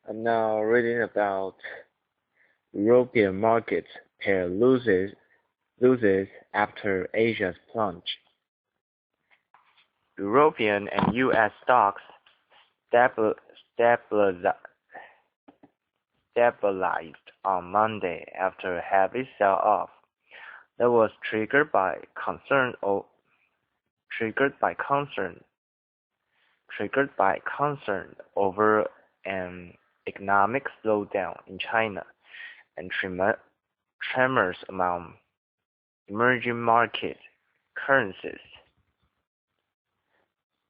I'm now reading about European markets pair loses after Asia's plunge. European and US stocks stabil- stabilized stabilized on Monday after a heavy sell-off that was triggered by concern over an economic slowdown in China and tremors among emerging market currencies.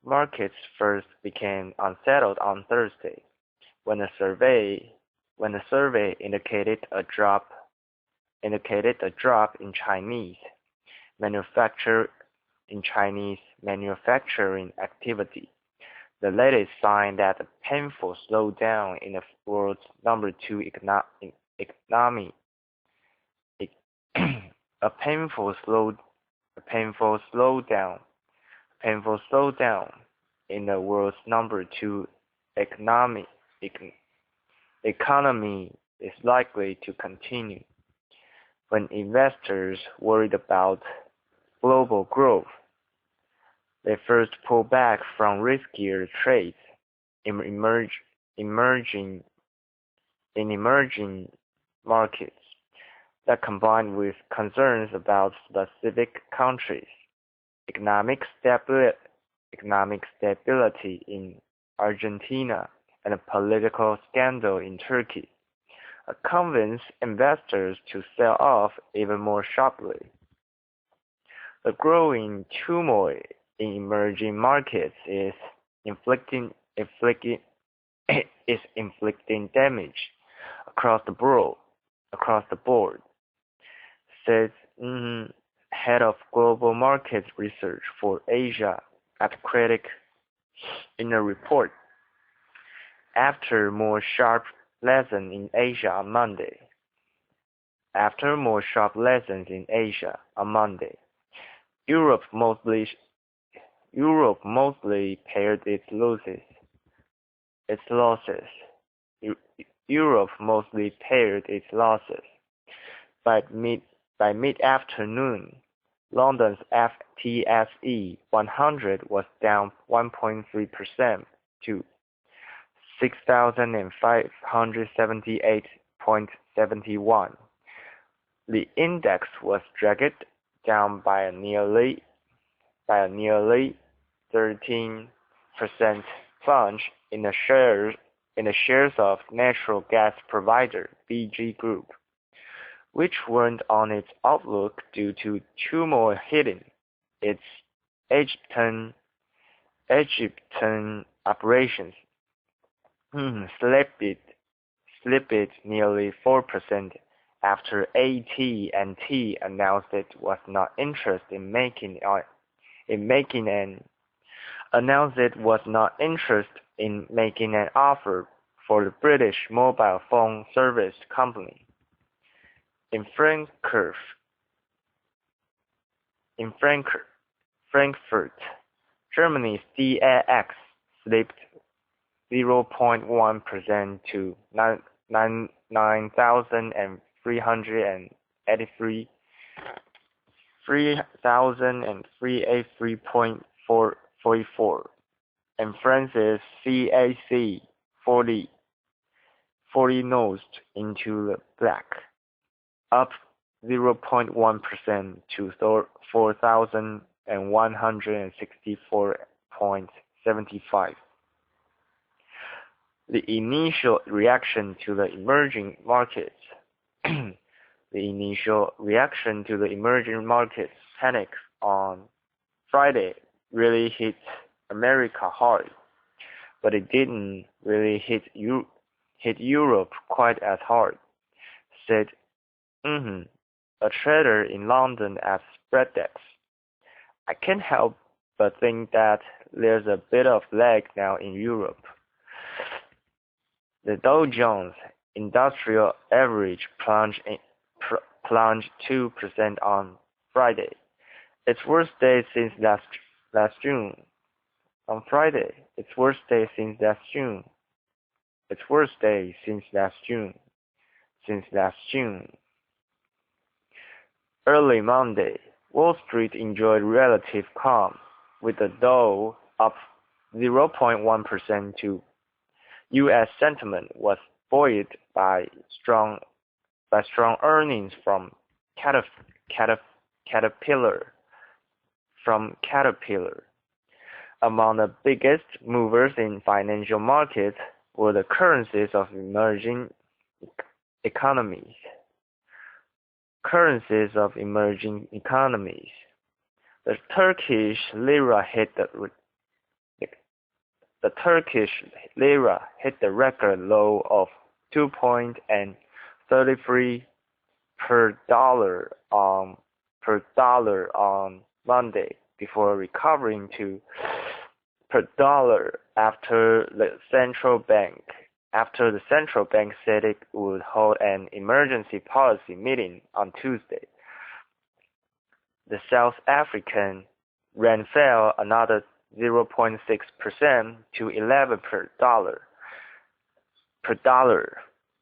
Markets first became unsettled on Thursday when a survey indicated a drop in manufacture Chinese manufacturing activity, the latest sign that a painful slowdown in the world's number two economy, a painful slowdown in the world's number two economy, economy is likely to continue. When investors worried about global growth, they first pull back from riskier trades in emerging markets that combined with concerns about specific countries' economic stability in Argentina and a political scandal in Turkey, convinced investors to sell off even more sharply. The growing turmoil in emerging markets is inflicting damage across the board, says head of global markets research for Asia at Critic in a report. After more sharp lessons in Asia on Monday, Europe mostly pared its losses. Europe mostly pared its losses. By mid-afternoon, London's FTSE 100 was down 1.3% to 6,578.71. The index was dragged down by a nearly 13% plunge in the shares of natural gas provider BG Group, which warned on its outlook due to turmoil hitting its Egyptian operations. Slipped nearly 4% after AT&T announced it was not interested in making an offer for the British mobile phone service company. In Frankfurt, Germany's DAX slipped 0.1% to 3,383.44, and France's CAC 40 nosed into the black, up 0.1% to 4,164.75. The initial reaction to the emerging markets panic on Friday really hit America hard, but it didn't really hit Europe quite as hard, said a trader in London at Spreadex. I can't help but think that there's a bit of lag now in Europe. The Dow Jones Industrial Average plunged 2% on Friday, its worst day since last June. On Friday, its worst day since last June. its worst day since last June. Since last June. Early Monday, Wall Street enjoyed relative calm, with the Dow up 0.1% to U.S. sentiment was buoyed by strong earnings from Caterpillar. Among the biggest movers in financial markets were the currencies of emerging economies. The Turkish lira hit the record low of 2.33 per dollar on Monday before recovering to per dollar after the central bank said it would hold an emergency policy meeting on Tuesday. The South African rand fell another 0.6% to 11 per dollar,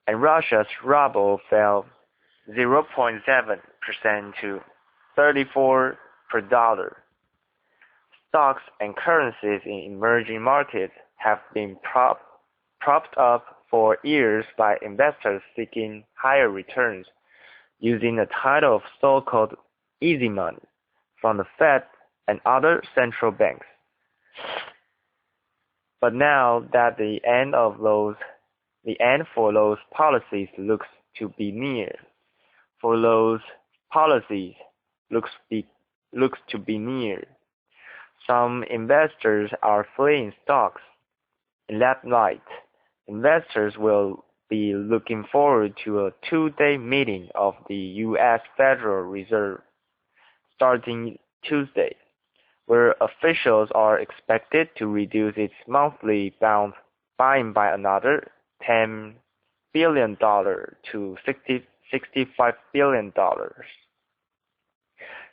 and Russia's ruble fell 0.7% to 34 per dollar. Stocks and currencies in emerging markets have been propped up for years by investors seeking higher returns, using the title of so-called easy money from the Fed and other central banks. But now that the end for those policies looks to be near. Some investors are fleeing stocks. In that light, investors will be looking forward to a two-day meeting of the U.S. Federal Reserve starting Tuesday, where officials are expected to reduce its monthly buying by another $10 billion to $65 billion.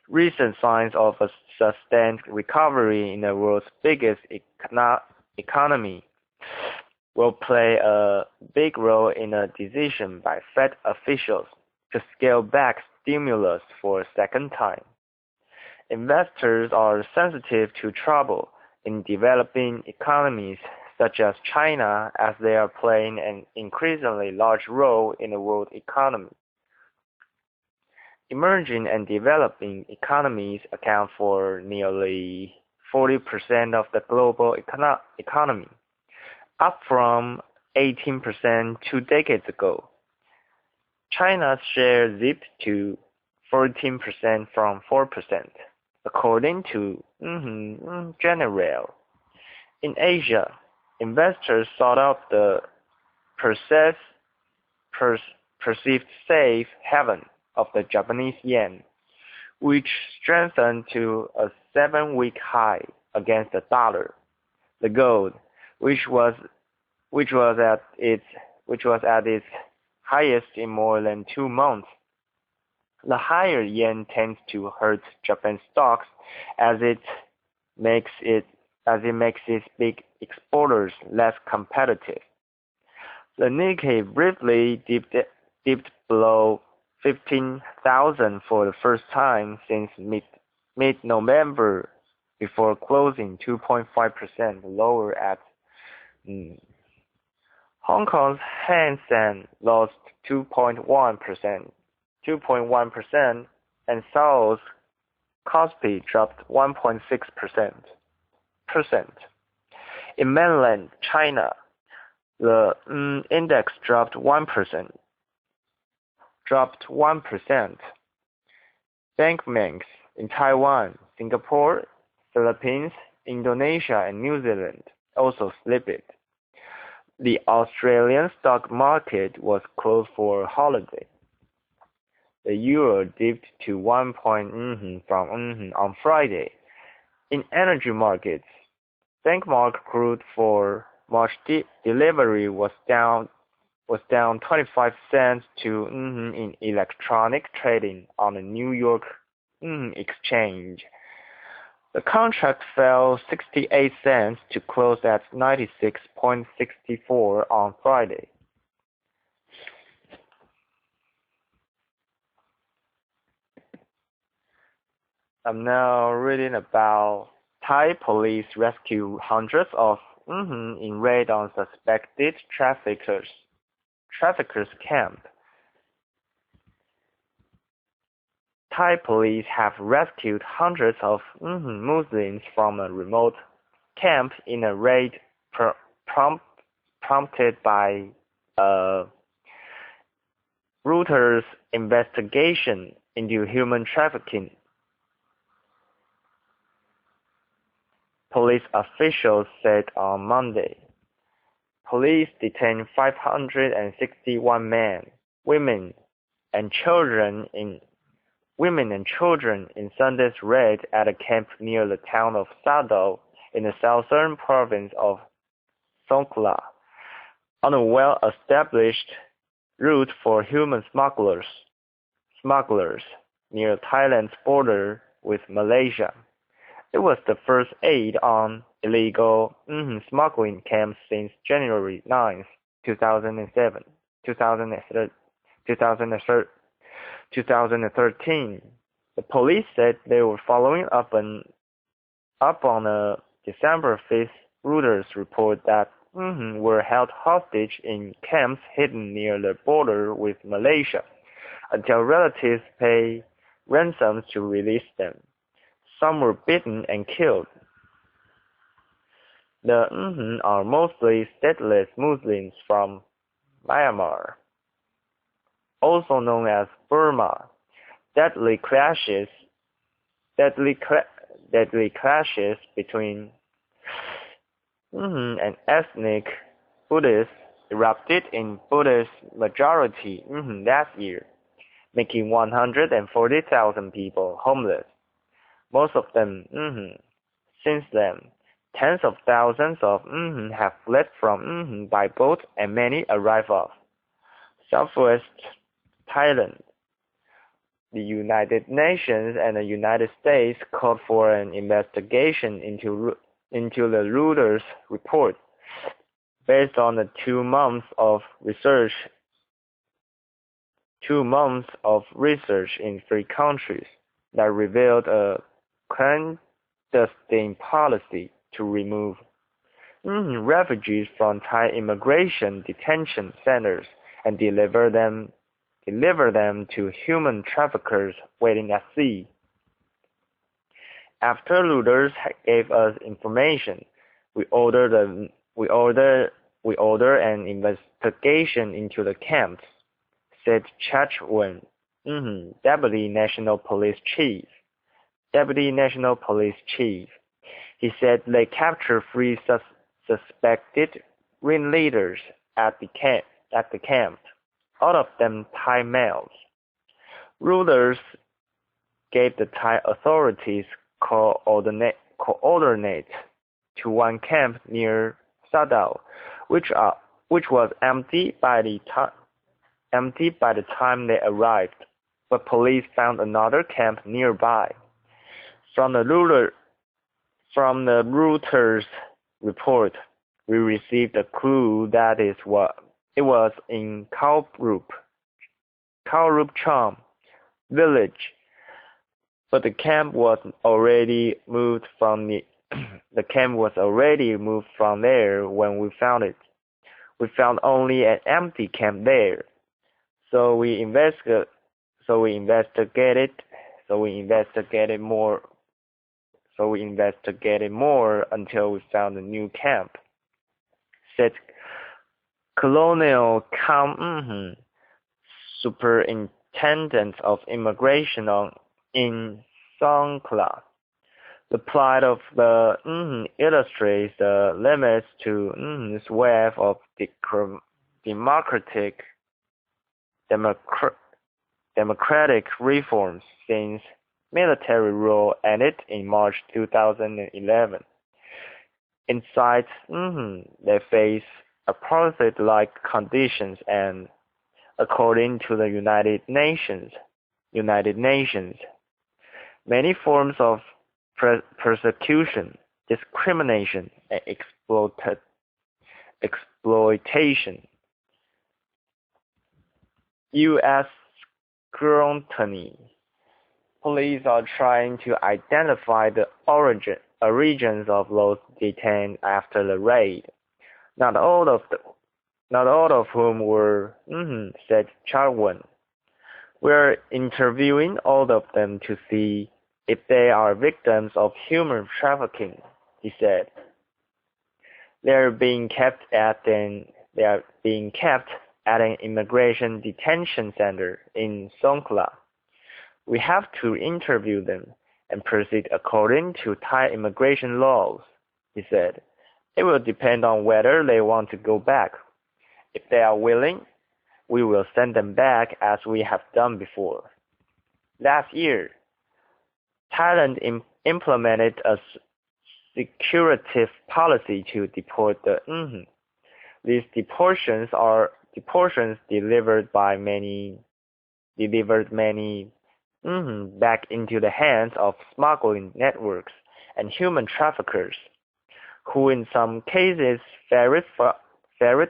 Recent signs of a sustained recovery in the world's biggest economy will play a big role in a decision by Fed officials to scale back stimulus for a second time. Investors are sensitive to trouble in developing economies such as China, as they are playing an increasingly large role in the world economy. Emerging and developing economies account for nearly 40% of the global economy, up from 18% 2 decades ago. China's share zipped to 14% from 4%, according to General. In Asia, investors sought out the perceived safe haven of the Japanese yen, which strengthened to a 7-week high against the dollar. The gold, which was at its highest in more than 2 months. The higher yen tends to hurt Japan's stocks as it makes its big exporters less competitive. The Nikkei briefly dipped below 15,000 for the first time since mid-November, before closing 2.5% lower at Hong Kong's Hang Seng lost 2.1%, and Seoul's Kospi dropped 1.6%. In mainland China, the index dropped 1%. Banks in Taiwan, Singapore, Philippines, Indonesia, and New Zealand also slipped. The Australian stock market was closed for a holiday. The euro dipped to 1 on Friday. In energy markets, benchmark crude for March delivery was down 25 cents to in electronic trading on the New York exchange. The contract fell 68 cents to close at 96.64 on Friday. I'm now reading about Thai police rescue hundreds of in raid on suspected traffickers camp. Thai police have rescued hundreds of Muslims from a remote camp in a raid prompted by a Reuters investigation into human trafficking. Police officials said on Monday. Police detained 561 men, women, and children in Sunday's raid at a camp near the town of Sadao in the southern province of Songkhla, on a well-established route for human smugglers near Thailand's border with Malaysia. It was the first aid on illegal smuggling camps since January 9, 2013. The police said they were following up on a December 5th Reuters report that were held hostage in camps hidden near the border with Malaysia until relatives pay ransoms to release them. Some were beaten and killed. The are mostly stateless Muslims from Myanmar, also known as Burma. Deadly clashes between and ethnic Buddhists erupted in Buddhist majority last year, making 140,000 people homeless. Most of them since then. Tens of thousands of have fled from by boat and many arrived off southwest Thailand. The United Nations and the United States called for an investigation into the Reuters report, based on the 2 months of research in 3 countries that revealed a clandestine policy to remove refugees from Thai immigration detention centers and deliver them to human traffickers waiting at sea. After Reuters gave us information, we ordered an investigation into the camps, said Chach Wen, Deputy National Police Chief. He said they captured 3 suspected ringleaders at the camp, all of them Thai males. Reuters gave the Thai authorities coordinate to one camp near Sadao, which was empty by the time they arrived, but police found another camp nearby. From the Reuters report, we received a clue that it was in Khao Rup Cham village, but the camp was already moved from there when we found it. We found only an empty camp there, so we investigated more until we found a new camp, said Colonel Kam, Superintendent of Immigration in Songkhla. The plight of the illustrates the limits to this wave of democratic reforms since military rule ended in March 2011. Inside, they face apartheid-like conditions, and according to the United Nations, many forms of persecution, discrimination, and exploitation. U.S. scrutiny. Police are trying to identify the origins of those detained after the raid. Not all of whom were, said Chadwan. We're interviewing all of them to see if they are victims of human trafficking, he said. They are being kept at an immigration detention center in Songkhla. We have to interview them and proceed according to Thai immigration laws, he said. It will depend on whether they want to go back. If they are willing, we will send them back as we have done before. Last year, Thailand implemented a secretive policy to deport the These deportations delivered many back into the hands of smuggling networks and human traffickers, who in some cases ferried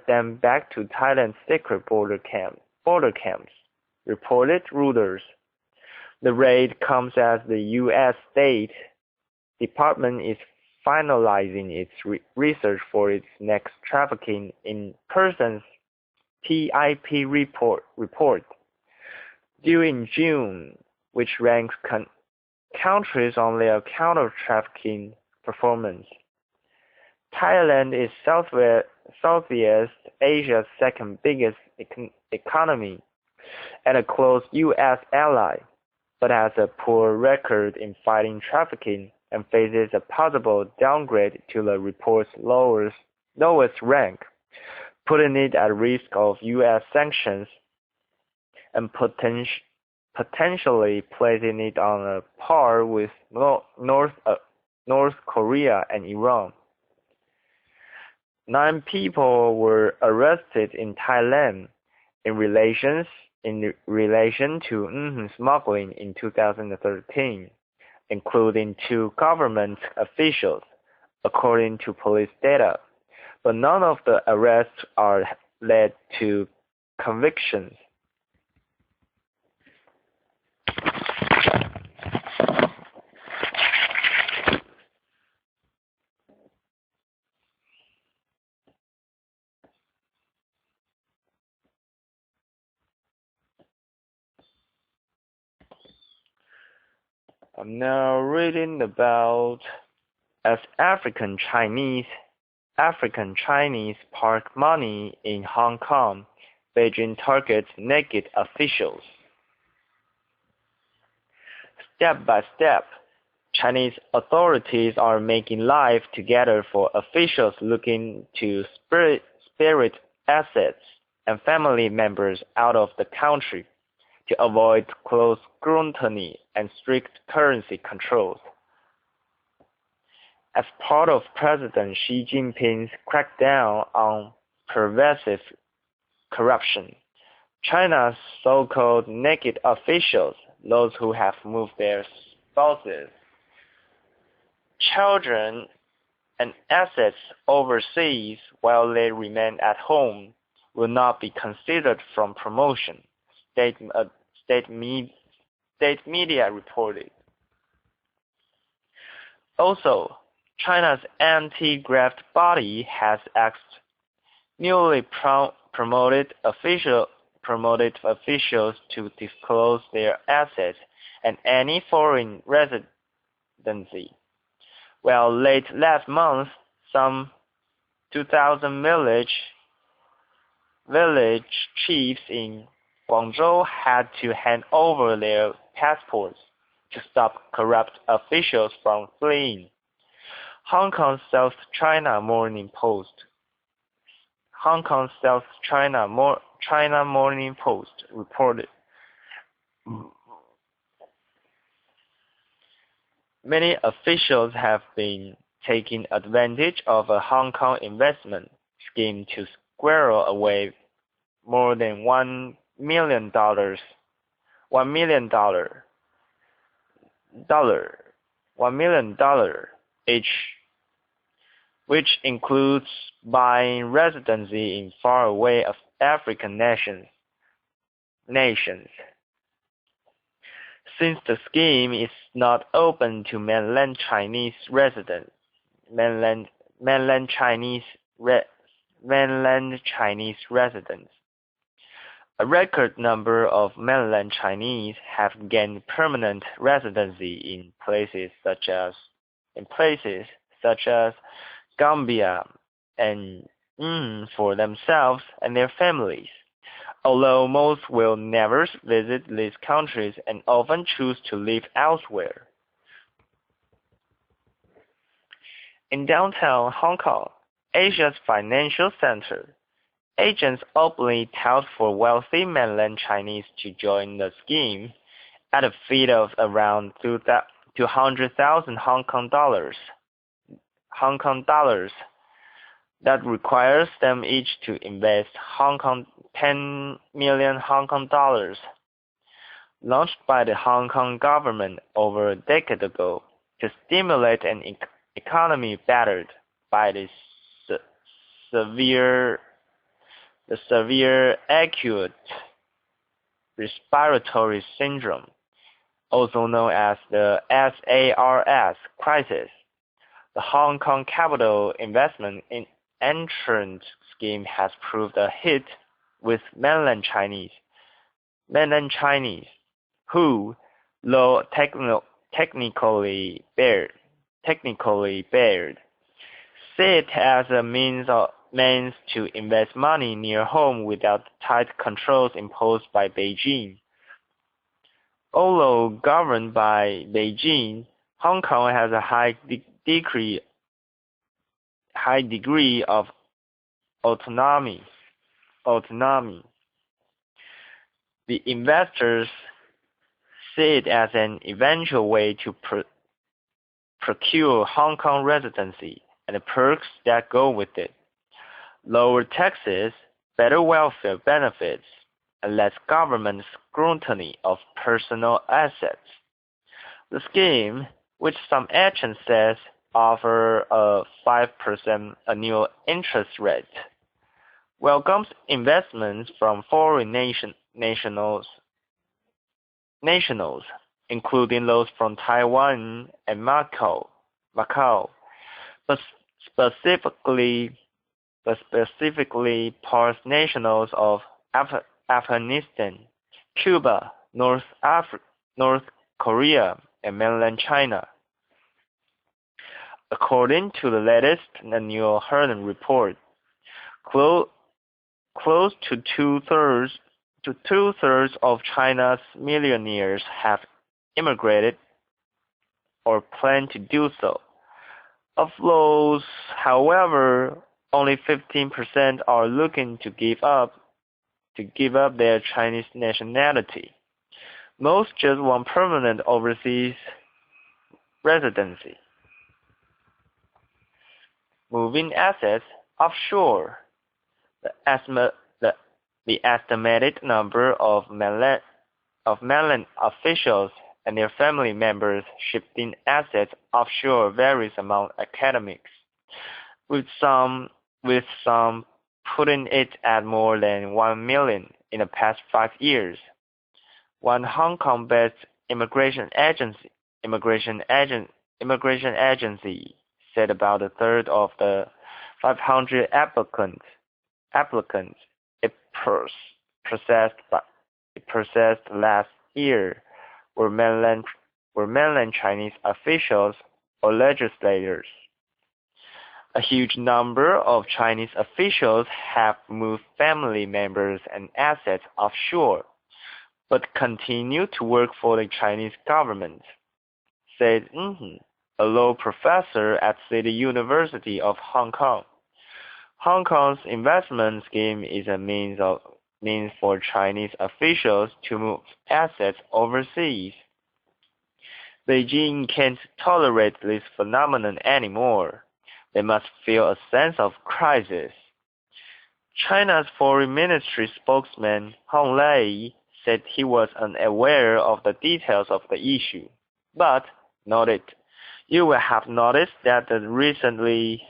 them back to Thailand's secret border camps, reported Reuters. The raid comes as the U.S. State Department is finalizing its research for its next trafficking in persons TIP report, due in June, which ranks countries on their counter-trafficking performance. Thailand is Southeast Asia's second biggest economy and a close U.S. ally, but has a poor record in fighting trafficking and faces a possible downgrade to the report's lowest rank, putting it at risk of U.S. sanctions and potentially placing it on a par with North Korea and Iran. 9 people were arrested in Thailand in relation to smuggling in 2013, including 2 government officials, according to police data, but none of the arrests led to convictions. I'm now reading about as African Chinese park money in Hong Kong, Beijing targets naked officials. Step by step, Chinese authorities are making life together for officials looking to spirit assets and family members out of the country to avoid close scrutiny and strict currency controls. As part of President Xi Jinping's crackdown on pervasive corruption, China's so-called naked officials, those who have moved their spouses, children, and assets overseas while they remain at home, will not be considered from promotion, state media reported. Also, China's anti-graft body has asked newly promoted officials to disclose their assets and any foreign residency. Well, late last month, some 2,000 village chiefs in Guangzhou had to hand over their passports to stop corrupt officials from fleeing. Hong Kong South China Morning Post reported. Many officials have been taking advantage of a Hong Kong investment scheme to squirrel away more than $1 million $1 million each, which includes buying residency in faraway African nations. Since the scheme is not open to mainland Chinese residents, mainland Chinese residents, a record number of mainland Chinese have gained permanent residency in places such as Gambia and for themselves and their families, although most will never visit these countries and often choose to live elsewhere. In downtown Hong Kong, Asia's financial center, agents openly tout for wealthy mainland Chinese to join the scheme at a fee of around 200,000 Hong Kong dollars. That requires them each to invest 10 million Hong Kong dollars. Launched by the Hong Kong government over a decade ago to stimulate an economy battered by the severe acute respiratory syndrome, also known as the SARS crisis. The Hong Kong Capital Investment Entrance Scheme has proved a hit with mainland Chinese, who, though technically barred, see it as a means to invest money near home without tight controls imposed by Beijing. Although governed by Beijing, Hong Kong has a high degree of autonomy. The investors see it as an eventual way to procure Hong Kong residency and the perks that go with it: lower taxes, better welfare benefits, and less government scrutiny of personal assets. The scheme, which some agents says offer a 5% annual interest rate, welcomes investments from foreign nationals, including those from Taiwan and Macau, but specifically past nationals of Afghanistan, Cuba, North Korea, and mainland China. According to the latest annual Hernan report, close to two-thirds of China's millionaires have immigrated or plan to do so. Of those, however, only 15% are looking to give up their Chinese nationality. Most just want permanent overseas residency. Moving assets offshore. The estimated number of mainland officials and their family members shifting assets offshore varies among academics, with some putting it at more than 1 million in the past 5 years. One Hong Kong-based immigration agency said about a third of the 500 applicants it processed last year were mainland Chinese officials or legislators. A huge number of Chinese officials have moved family members and assets offshore, but continue to work for the Chinese government, said a law professor at City University of Hong Kong. Hong Kong's investment scheme is a means for Chinese officials to move assets overseas. Beijing can't tolerate this phenomenon anymore. They must feel a sense of crisis. China's Foreign Ministry spokesman Hong Lei said he was unaware of the details of the issue, but noted You will have noticed that recently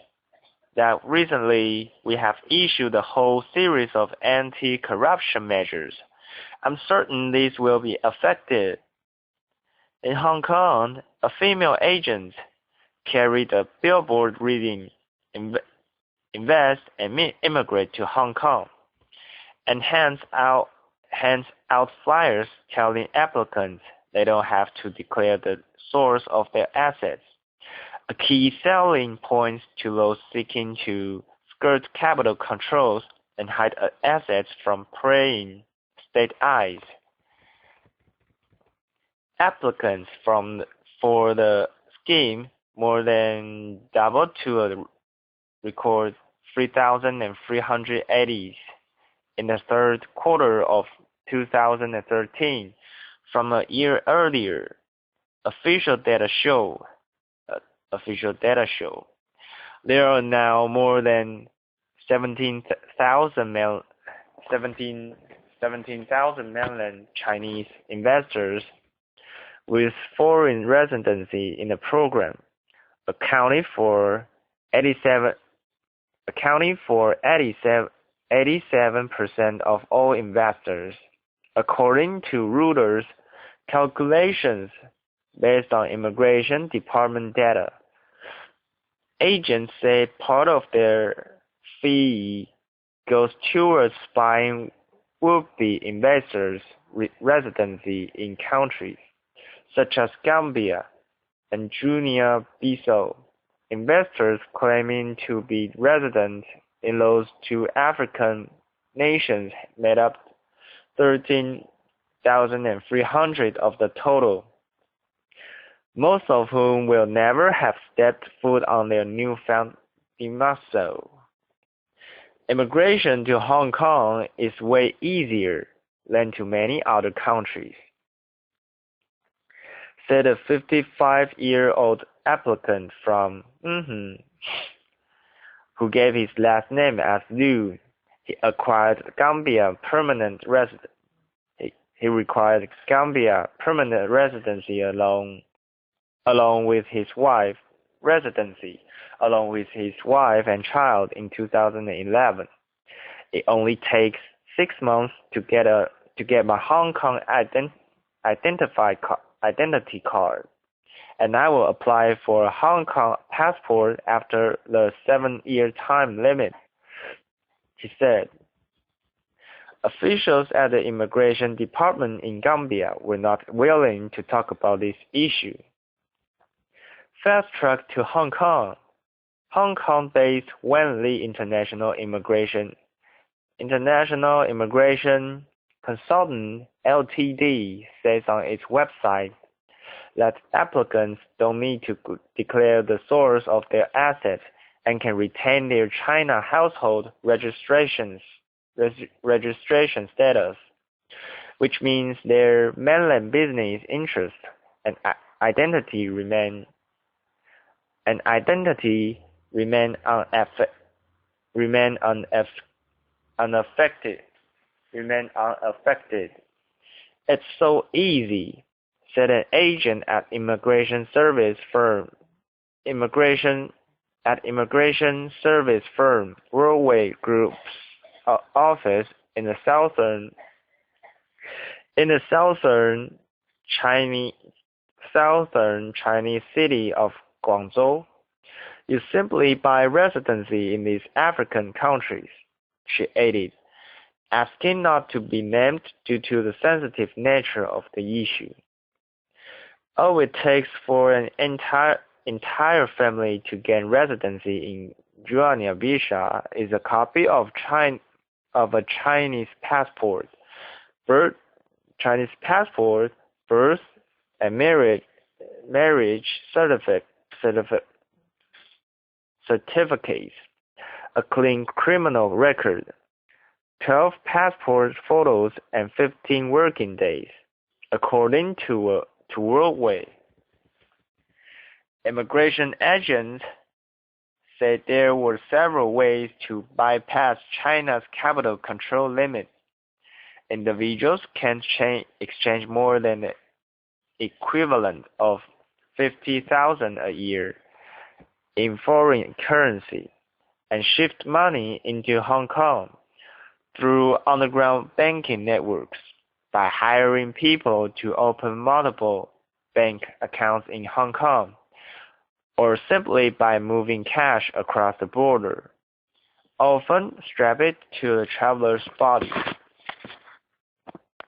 we have issued a whole series of anti-corruption measures. I'm certain these will be effective. In Hong Kong, a female agent carried a billboard reading, "Invest and immigrate to Hong Kong," and hands out flyers telling applicants they don't have to declare the source of their assets, a key selling point to those seeking to skirt capital controls and hide assets from prying state eyes. Applicants for the scheme more than doubled to a record 3,380 in the third quarter of 2013 from a year earlier. Official data show there are now more than 17,000 mainland Chinese investors with foreign residency in the program, accounting for 87% of all investors, according to Reuters calculations based on Immigration Department data. Agents say part of their fee goes towards buying would-be investors' residency in countries such as Gambia and Guinea-Bissau. Investors claiming to be resident in those two African nations made up 13,300 of the total, most of whom will never have stepped foot on their newfound demisole. Immigration to Hong Kong is way easier than to many other countries, said a 55-year-old applicant from who gave his last name as Liu. He acquired Gambia permanent residence. He required Gambia permanent residency along with his wife and child in 2011. It only takes 6 months to get my Hong Kong identity card, and I will apply for a Hong Kong passport after the 7-year time limit, he said. Officials at the Immigration Department in Gambia were not willing to talk about this issue. Fast track to Hong Kong. Hong Kong-based Wan Li International Immigration Consultant Ltd says on its website that applicants don't need to declare the source of their assets and can retain their China household registration status, which means their mainland business interests and identity remain unaffected. It's so easy, said an agent at immigration service firm Worldway Group's office in the southern Chinese city of Guangzhou. You simply buy residency in these African countries, she added, asking not to be named due to the sensitive nature of the issue. All it takes for an entire family to gain residency in Guinea-Bissau is a copy of a Chinese passport, birth and marriage certificates, a clean criminal record, 12 passport photos, and 15 working days, according to Worldway. Immigration agents said there were several ways to bypass China's capital control limit. Individuals can exchange more than the equivalent of 50,000 a year in foreign currency and shift money into Hong Kong through underground banking networks by hiring people to open multiple bank accounts in Hong Kong, or simply by moving cash across the border, often strapped to the traveler's body.